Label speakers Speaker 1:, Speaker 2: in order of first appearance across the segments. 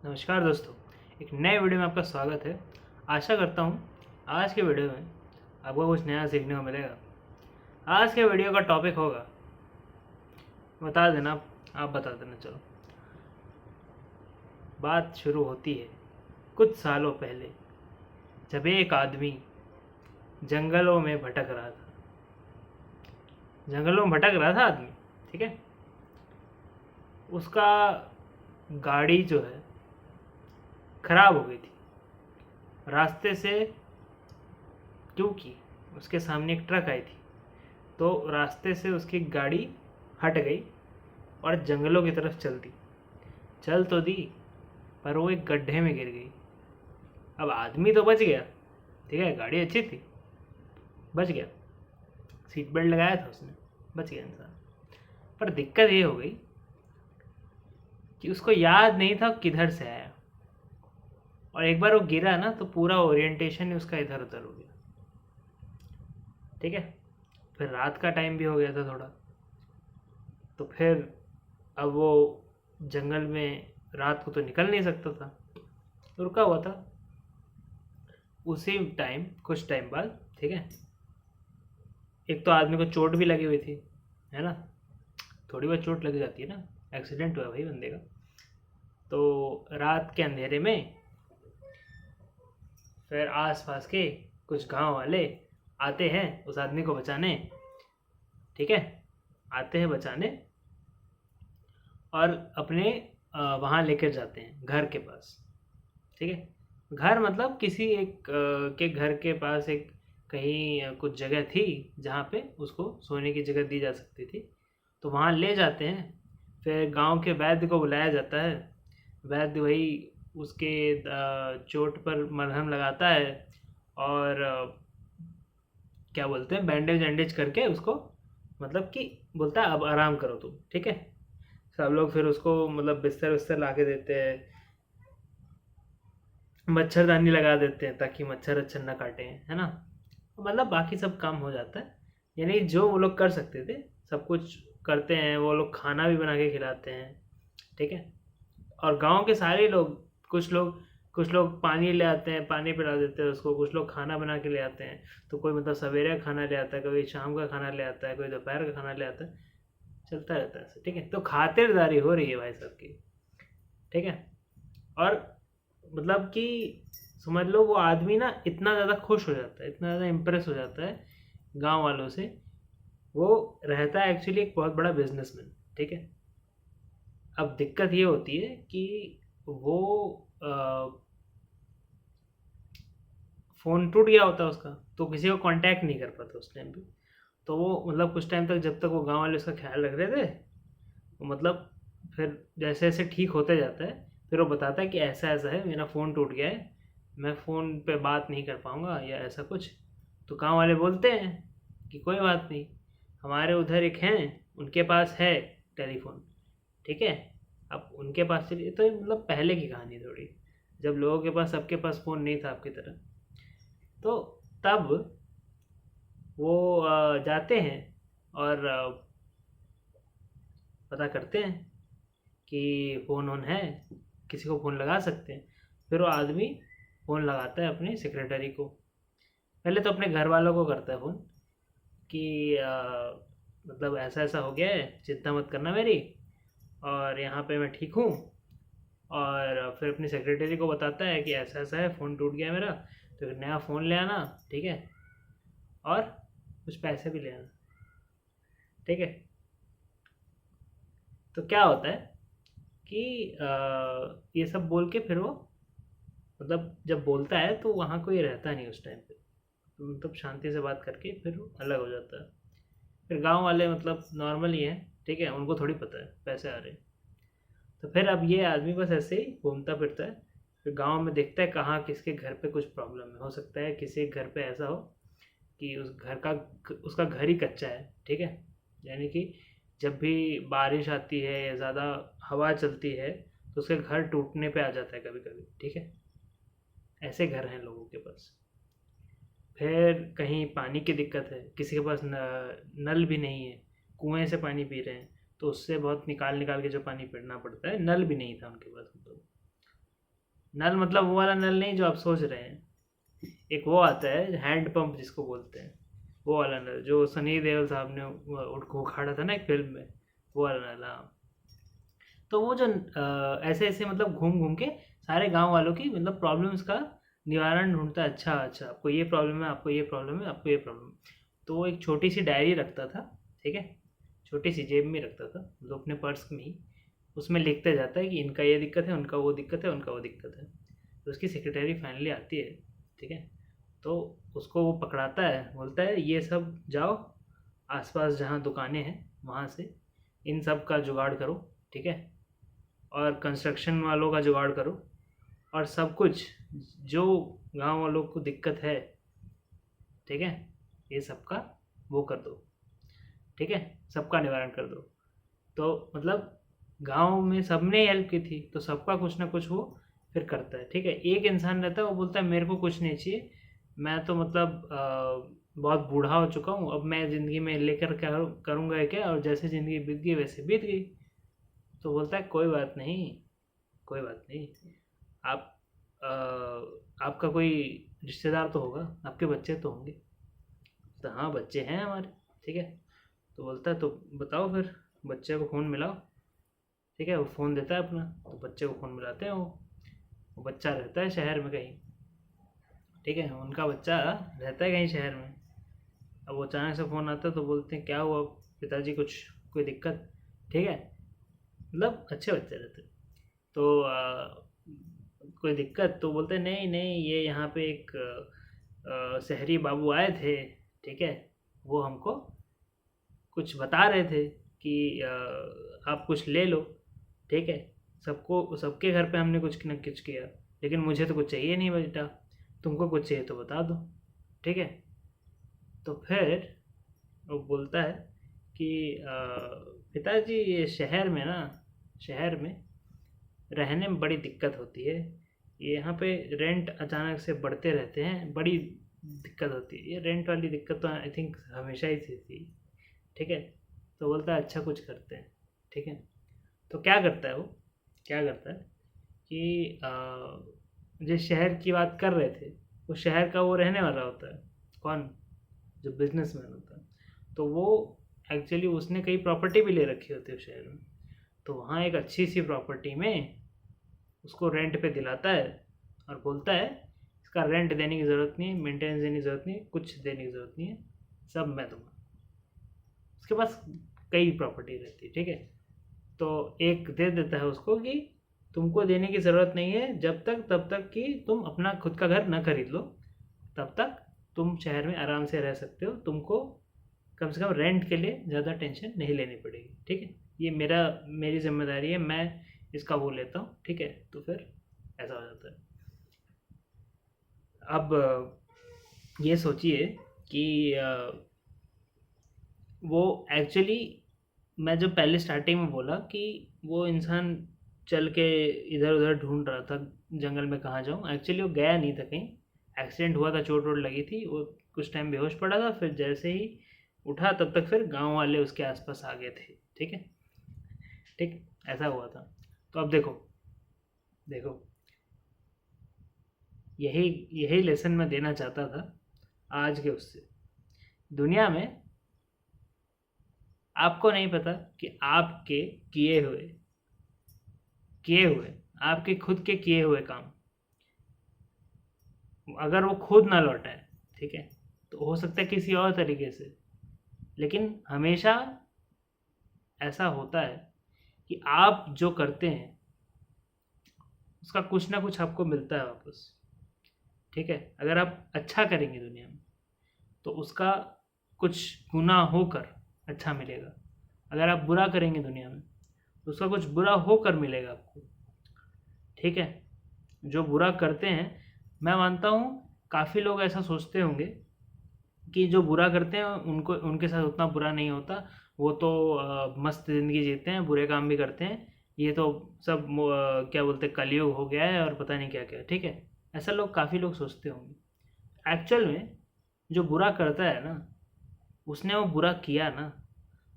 Speaker 1: नमस्कार दोस्तों, एक नए वीडियो में आपका स्वागत है। आशा करता हूँ आज के वीडियो में आपको कुछ नया सीखने को मिलेगा। आज के वीडियो का टॉपिक होगा, बता देना, आप बता देना। चलो, बात शुरू होती है कुछ सालों पहले, जब एक आदमी जंगलों में भटक रहा था। जंगलों में भटक रहा था आदमी, ठीक है। उसका गाड़ी जो है खराब हो गई थी रास्ते से, क्योंकि उसके सामने एक ट्रक आई थी। तो रास्ते से उसकी गाड़ी हट गई और जंगलों की तरफ चल तो दी, पर वो एक गड्ढे में गिर गई। अब आदमी तो बच गया, ठीक है, गाड़ी अच्छी थी, बच गया, सीट बेल्ट लगाया था उसने, बच गया इंसान। पर दिक्कत ये हो गई कि उसको याद नहीं था किधर से आया, और एक बार वो गिरा ना तो पूरा ओरिएंटेशन ही उसका इधर उधर हो गया, ठीक है। फिर रात का टाइम भी हो गया था थोड़ा, तो फिर अब वो जंगल में रात को तो निकल नहीं सकता था, तो रुका हुआ था। उसी टाइम, कुछ टाइम बाद, ठीक है, एक तो आदमी को चोट भी लगी हुई थी, है ना। थोड़ी बहुत चोट लग जाती है ना, एक्सीडेंट हुआ भाई बंदे का। तो रात के अंधेरे में फिर आसपास के कुछ गांव वाले आते हैं उस आदमी को बचाने, ठीक है, आते हैं बचाने और अपने वहाँ लेकर जाते हैं घर के पास, ठीक है। घर मतलब किसी एक के घर के पास एक कहीं कुछ जगह थी जहाँ पे उसको सोने की जगह दी जा सकती थी, तो वहाँ ले जाते हैं। फिर गांव के वैद्य को बुलाया जाता है। वैद्य वही उसके चोट पर मरहम लगाता है और क्या बोलते हैं, बैंडेज वैंडेज करके उसको, मतलब कि बोलता है अब आराम करो तुम, ठीक है। सब लोग फिर उसको मतलब बिस्तर विस्तर ला के देते हैं, मच्छरदानी लगा देते हैं ताकि मच्छर अच्छर ना काटे, है ना। मतलब बाकी सब काम हो जाता है, यानी जो वो लोग कर सकते थे सब कुछ करते हैं। वो लोग खाना भी बना के खिलाते हैं, ठीक है। और गांव के सारे लोग, कुछ लोग पानी ले आते हैं, पानी पिला देते हैं उसको, कुछ लोग खाना बना के ले आते हैं। तो कोई मतलब सवेरे का खाना ले आता है, कोई शाम का खाना ले आता है, कोई दोपहर का खाना ले आता है, चलता रहता है ऐसे, ठीक है। तो खातिरदारी हो रही है भाई साहब की, ठीक है। और मतलब कि समझ लो वो आदमी ना इतना ज़्यादा खुश हो जाता है, इतना ज़्यादा इम्प्रेस हो जाता है गांव वालों से। वो रहता है एक्चुअली एक बहुत बड़ा बिजनेसमैन, ठीक है। अब दिक्कत ये होती है कि वो फ़ोन टूट गया होता है उसका, तो किसी को कांटेक्ट नहीं कर पाता उस टाइम पे। तो वो मतलब कुछ टाइम तक, जब तक वो गांव वाले उसका ख्याल रख रहे थे, वो मतलब फिर जैसे जैसे ठीक होते जाता है, फिर वो बताता है कि ऐसा ऐसा है, मेरा फ़ोन टूट गया है, मैं फ़ोन पे बात नहीं कर पाऊँगा या ऐसा कुछ। तो गाँव वाले बोलते हैं कि कोई बात नहीं, हमारे उधर एक हैं, उनके पास है टेलीफोन, ठीक है, अब उनके पास चलिए। तो ये मतलब पहले की कहानी थोड़ी, जब लोगों के पास, सबके पास फ़ोन नहीं था आपकी तरह। तो तब वो जाते हैं और पता करते हैं कि फ़ोन ऑन है, किसी को फ़ोन लगा सकते हैं। फिर वो आदमी फ़ोन लगाता है अपनी सेक्रेटरी को। पहले तो अपने घर वालों को करता है फ़ोन कि मतलब ऐसा ऐसा हो गया है, चिंता मत करना मेरी, और यहाँ पे मैं ठीक हूँ। और फिर अपनी सेक्रेटरी को बताता है कि ऐसा ऐसा है, फ़ोन टूट गया है मेरा, तो एक नया फ़ोन ले आना, ठीक है, और कुछ पैसे भी ले आना, ठीक है। तो क्या होता है कि ये सब बोल के फिर वो, मतलब जब बोलता है तो वहाँ कोई रहता नहीं उस टाइम पे, तो मतलब शांति से बात करके फिर वो अलग हो जाता है। फिर गांव वाले मतलब नॉर्मल ही हैं, ठीक है, उनको थोड़ी पता है पैसे आ रहे हैं। तो फिर अब ये आदमी बस ऐसे ही घूमता फिरता है, फिर गांव में देखता है कहाँ किसके घर पे कुछ प्रॉब्लम है। हो सकता है किसी के घर पे ऐसा हो कि उस घर का, उसका घर ही कच्चा है, ठीक है, यानी कि जब भी बारिश आती है या ज़्यादा हवा चलती है तो उसके घर टूटने पे आ जाता है कभी कभी, ठीक है। ऐसे घर हैं लोगों के पास। फिर कहीं पानी की दिक्कत है, किसी के पास नल भी नहीं है, कुएं से पानी पी रहे हैं, तो उससे बहुत निकाल निकाल के जो पानी पीना पड़ता है, नल भी नहीं था उनके पास मतलब। नल मतलब वो वाला नल नहीं जो आप सोच रहे हैं, एक वो आता है हैंड पंप जिसको बोलते हैं, वो वाला नल जो सनी देओल साहब ने उखाड़ा था ना एक फिल्म में, वो वाला नल। हाँ, तो वो जो ऐसे ऐसे मतलब घूम घूम के सारे गांव वालों की मतलब प्रॉब्लम्स का निवारण ढूंढता है। अच्छा अच्छा, आपको ये प्रॉब्लम है, आपको ये प्रॉब्लम है, आपको ये प्रॉब्लम है। तो वो एक छोटी सी डायरी रखता था, ठीक है, छोटी सी जेब में रखता था, मतलब अपने पर्स में ही। उसमें लिखते जाता है कि इनका ये दिक्कत है, उनका वो दिक्कत है, उनका वो दिक्कत है। तो उसकी सेक्रेटरी फाइनली आती है, ठीक है, तो उसको वो पकड़ाता है, बोलता है ये सब जाओ आसपास जहाँ दुकानें हैं वहाँ से इन सब का जुगाड़ करो, ठीक है, और कंस्ट्रक्शन वालों का जुगाड़ करो, और सब कुछ जो गांव वालों को दिक्कत है, ठीक है, ये सबका वो कर दो, ठीक है, सबका निवारण कर दो। तो मतलब गांव में सबने हेल्प की थी, तो सबका कुछ ना कुछ वो फिर करता है, ठीक है। एक इंसान रहता है वो बोलता है मेरे को कुछ नहीं चाहिए, मैं तो मतलब बहुत बूढ़ा हो चुका हूँ, अब मैं ज़िंदगी में लेकर क्या करूँगा क्या, और जैसे ज़िंदगी बीत गई वैसे बीत गई। तो बोलता है कोई बात नहीं, कोई बात नहीं, आप आपका कोई रिश्तेदार तो होगा, आपके बच्चे तो होंगे। तो हाँ बच्चे हैं हमारे, ठीक है। तो बोलता है तो बताओ फिर, बच्चे को फ़ोन मिलाओ, ठीक है। वो फ़ोन देता है अपना, तो बच्चे को फ़ोन मिलाते हैं वो बच्चा रहता है शहर में कहीं, ठीक है, उनका बच्चा रहता है कहीं शहर में। अब वो अचानक से फ़ोन आता है तो बोलते हैं क्या हुआ पिताजी, कुछ कोई दिक्कत, ठीक है, मतलब अच्छे बच्चे रहते हैं। तो कोई दिक्कत, तो बोलते हैं नहीं नहीं, ये यहाँ पे एक शहरी बाबू आए थे, ठीक है, वो हमको कुछ बता रहे थे कि आप कुछ ले लो, ठीक है, सबको सबके घर पे हमने कुछ न कुछ किया, लेकिन मुझे तो कुछ चाहिए नहीं बेटा, तुमको कुछ चाहिए तो बता दो, ठीक है। तो फिर वो बोलता है कि पिताजी ये शहर में ना, शहर में रहने में बड़ी दिक्कत होती है, ये यहाँ पे रेंट अचानक से बढ़ते रहते हैं, बड़ी दिक्कत होती है, ये रेंट वाली दिक्कत तो आई थिंक हमेशा ही थी, ठीक है। तो बोलता है अच्छा कुछ करते हैं, ठीक है। तो क्या करता है वो, क्या करता है कि जिस शहर की बात कर रहे थे, वो शहर का वो रहने वाला होता है, कौन, जो बिजनेसमैन होता है, तो वो एक्चुअली उसने कई प्रॉपर्टी भी ले रखी होती है उस शहर में। तो वहाँ एक अच्छी सी प्रॉपर्टी में उसको रेंट पे दिलाता है, और बोलता है इसका रेंट देने की ज़रूरत नहीं है, मेंटेनेंस देने की ज़रूरत नहीं है, कुछ देने की ज़रूरत नहीं है, सब मैं दूँगा। उसके पास कई प्रॉपर्टी रहती है, ठीक है। तो एक दे देता है उसको कि तुमको देने की ज़रूरत नहीं है जब तक, तब तक कि तुम अपना खुद का घर ना खरीद लो, तब तक तुम शहर में आराम से रह सकते हो, तुमको कम से कम रेंट के लिए ज़्यादा टेंशन नहीं लेनी पड़ेगी, ठीक है, ये मेरी जिम्मेदारी है, मैं इसका वो लेता हूँ, ठीक है। तो फिर ऐसा हो जाता है। अब ये सोचिए कि वो एक्चुअली, मैं जब पहले स्टार्टिंग में बोला कि वो इंसान चल के इधर उधर ढूंढ रहा था जंगल में कहाँ जाऊँ, एक्चुअली वो गया नहीं था कहीं, एक्सीडेंट हुआ था, चोट वोट लगी थी, वो कुछ टाइम बेहोश पड़ा था, फिर जैसे ही उठा तब तक फिर गांव वाले उसके आसपास आ गए थे, ठीक है, ठीक, ऐसा हुआ था। तो अब देखो, देखो, यही यही लेसन मैं देना चाहता था आज के उससे। दुनिया में आपको नहीं पता कि आपके किए हुए आपके खुद के किए हुए काम अगर वो खुद ना लौटाए, ठीक है, तो हो सकता है किसी और तरीके से, लेकिन हमेशा ऐसा होता है कि आप जो करते हैं उसका कुछ ना कुछ आपको मिलता है वापस, ठीक है। अगर आप अच्छा करेंगे दुनिया में तो उसका कुछ गुना होकर अच्छा मिलेगा, अगर आप बुरा करेंगे दुनिया में तो उसका कुछ बुरा होकर मिलेगा आपको, ठीक है। जो बुरा करते हैं, मैं मानता हूँ काफ़ी लोग ऐसा सोचते होंगे कि जो बुरा करते हैं उनको, उनके साथ उतना बुरा नहीं होता, वो तो मस्त ज़िंदगी जीते हैं, बुरे काम भी करते हैं, ये तो सब क्या बोलते हैं कलयुग हो गया है और पता नहीं क्या क्या, ठीक है। ऐसा लोग, काफ़ी लोग सोचते होंगे। एक्चुअल में जो बुरा करता है ना, उसने वो बुरा किया ना,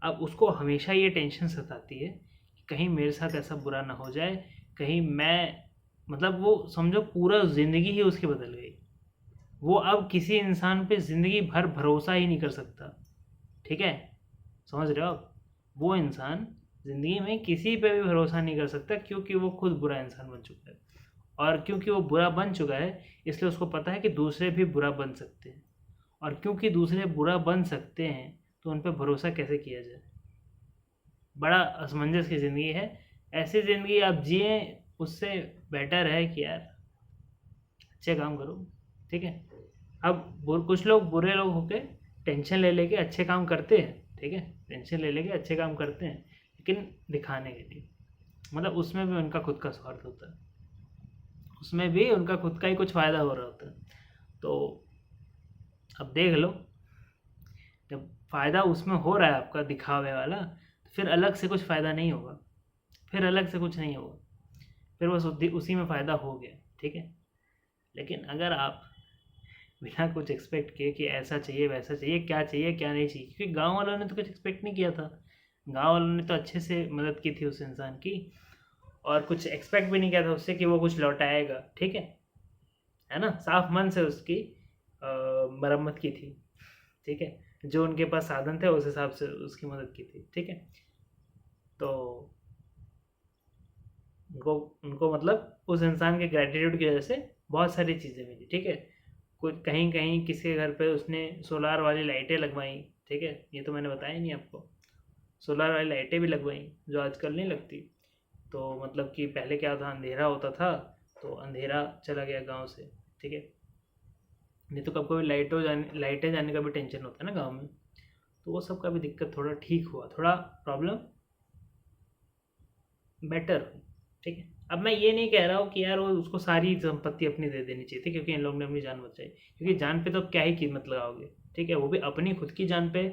Speaker 1: अब उसको हमेशा ये टेंशन सताती है कि कहीं मेरे साथ ऐसा बुरा ना हो जाए, कहीं मैं मतलब वो समझो पूरा ज़िंदगी ही उसकी बदल गई। वो अब किसी इंसान पे ज़िंदगी भर भरोसा ही नहीं कर सकता। ठीक है, समझ रहे हो आप? वो इंसान ज़िंदगी में किसी पे भी भरोसा नहीं कर सकता, क्योंकि वो खुद बुरा इंसान बन चुका है। और क्योंकि वो बुरा बन चुका है, इसलिए उसको पता है कि दूसरे भी बुरा बन सकते हैं। और क्योंकि दूसरे बुरा बन सकते हैं, तो उन पर भरोसा कैसे किया जाए। बड़ा असमंजस की ज़िंदगी है। ऐसी ज़िंदगी आप जिए, उससे बेटर है कि यार अच्छे काम करो। ठीक है, अब कुछ लोग बुरे लोग होके टेंशन ले लेके अच्छे काम करते हैं। ठीक है, टेंशन ले लेके अच्छे काम करते हैं, लेकिन दिखाने के लिए, मतलब उसमें भी उनका खुद का स्वार्थ होता है, उसमें भी उनका खुद का ही कुछ फ़ायदा हो रहा होता है। तो अब देख लो, जब फ़ायदा उसमें हो रहा है आपका दिखावे वाला, तो फिर अलग से कुछ फ़ायदा नहीं होगा, फिर अलग से कुछ नहीं होगा, फिर बस उसी में फ़ायदा हो गया। ठीक है, लेकिन अगर आप बिना कुछ एक्सपेक्ट किए कि ऐसा चाहिए वैसा चाहिए, क्या चाहिए क्या नहीं चाहिए, क्योंकि गांव वालों ने तो कुछ एक्सपेक्ट नहीं किया था। गांव वालों ने तो अच्छे से मदद की थी उस इंसान की, और कुछ एक्सपेक्ट भी नहीं किया था उससे कि वो कुछ लौटाएगा। ठीक है ना, साफ मन से उसकी मरम्मत की थी। ठीक है, जो उनके पास साधन थे उस हिसाब से उसकी मदद की थी। ठीक है, तो उनको उनको मतलब उस इंसान के ग्रेटिट्यूड की वजह से बहुत सारी चीज़ें मिली। ठीक है, कुछ कहीं कहीं किसी के घर पे उसने सोलार वाली लाइटें लगवाई। ठीक है, ये तो मैंने बताया नहीं आपको, सोलार वाली लाइटें भी लगवाई जो आजकल नहीं लगती। तो मतलब कि पहले क्या था, अंधेरा होता था, तो अंधेरा चला गया गांव से। ठीक है, नहीं तो कब कभी लाइटें जाने का भी टेंशन होता है ना गांव में, तो वो सब का भी दिक्कत थोड़ा ठीक हुआ, थोड़ा प्रॉब्लम बेटर हुई। ठीक है, अब मैं ये नहीं कह रहा हूँ कि यार वो उसको सारी संपत्ति अपनी दे देनी चाहिए थी, क्योंकि इन लोगों ने अपनी जान बचाई, क्योंकि जान पे तो क्या ही कीमत लगाओगे। ठीक है, वो भी अपनी खुद की जान पे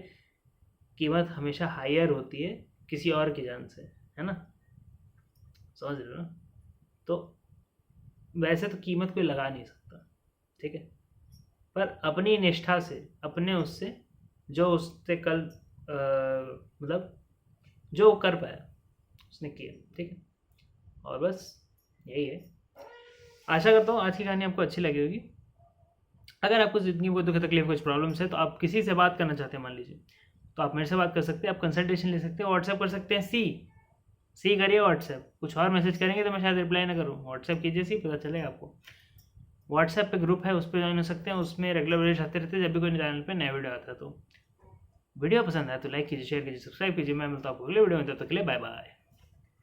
Speaker 1: कीमत हमेशा हायर होती है किसी और की जान से, है ना, समझ रहे हो ना? तो वैसे तो कीमत कोई लगा नहीं सकता। ठीक है, पर अपनी निष्ठा से, अपने उससे जो उससे कल मतलब जो कर पाया उसने किया। ठीक है, और बस यही है। आशा करता हूँ आज की कहानी आपको अच्छी लगी होगी। अगर आपको ज़िंदगी में कोई दुख तकलीफ कुछ प्रॉब्लम्स है, तो आप किसी से बात करना चाहते हैं मान लीजिए, तो आप मेरे से बात कर सकते हैं, आप कंसल्टेशन ले सकते हैं, व्हाट्सएप कर सकते हैं। सी करिए व्हाट्सएप, कुछ और मैसेज करेंगे तो मैं शायद रिप्लाई ना करूँ। व्हाट्सएप कीजिए, सी पता चलेगा आपको। व्हाट्सएप पे ग्रुप है, उस पर ज्वाइन हो सकते हैं, उसमें रेगुलर वीडियो आते रहते हैं, जब भी कोई चैनल पे नया वीडियो आता है। तो वीडियो पसंद आए तो लाइक कीजिए, शेयर कीजिए, सब्सक्राइब कीजिए। मैं मिलता हूँ आपको अगले वीडियो में, तब तक के लिए बाय बाय।